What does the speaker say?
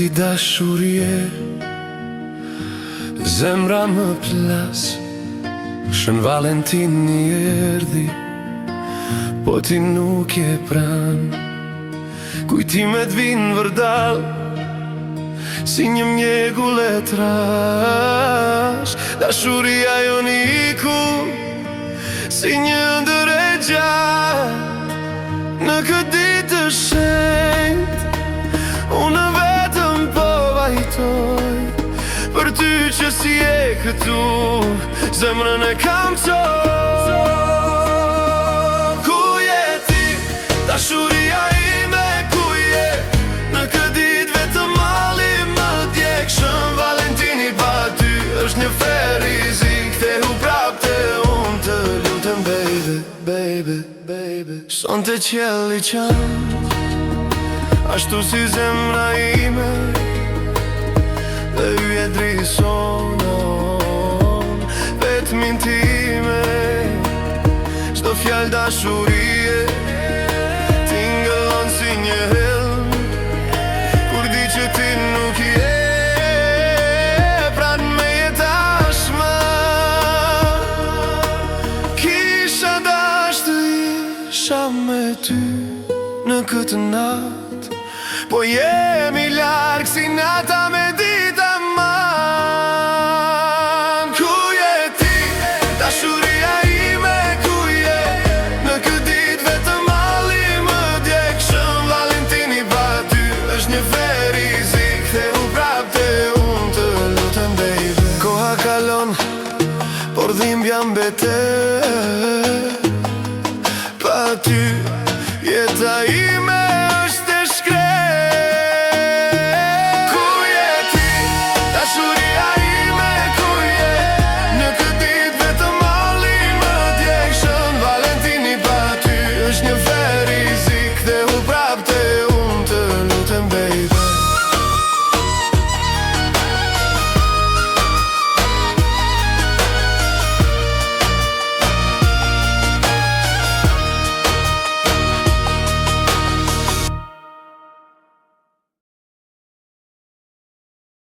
di dashurie, zemra më plas. Shën Valentini erdhi, po ti nuk je pran. Kujtimet vinë vërdall, si një mjegull e trash. Dashuria jon iku, si një ëndër e gjatë. Në këtë ditë të shenjtë, unë vetëm po vajtoj për ty që si e këtu, zemrën e kam qoj. Ku je ti, dashuria ime, ku je? Në këtë ditë vetëm mali më djek. Shën Valentini pa ty është një ferizi. Kthehu prapte unë të lutem baby, baby, baby. Sonte qielli qan, ashtu si zemra ime, dhe yje drison vetëmin time. Çdo fjallë dashurie tingëllon si një helm, kur di që ti nuk je pran me jetashma. Kisha dash të isha me ty në këtë natë, po jemi larg si nata me dita man. Ku je ti, dashuria ime, ku je? Në këtë ditë vetëm mali më djek. Shën Valentini pa ty është një ferizi. Kthehu prapte unë të lutem baby. Koha kalon, por dhimbja mbetet.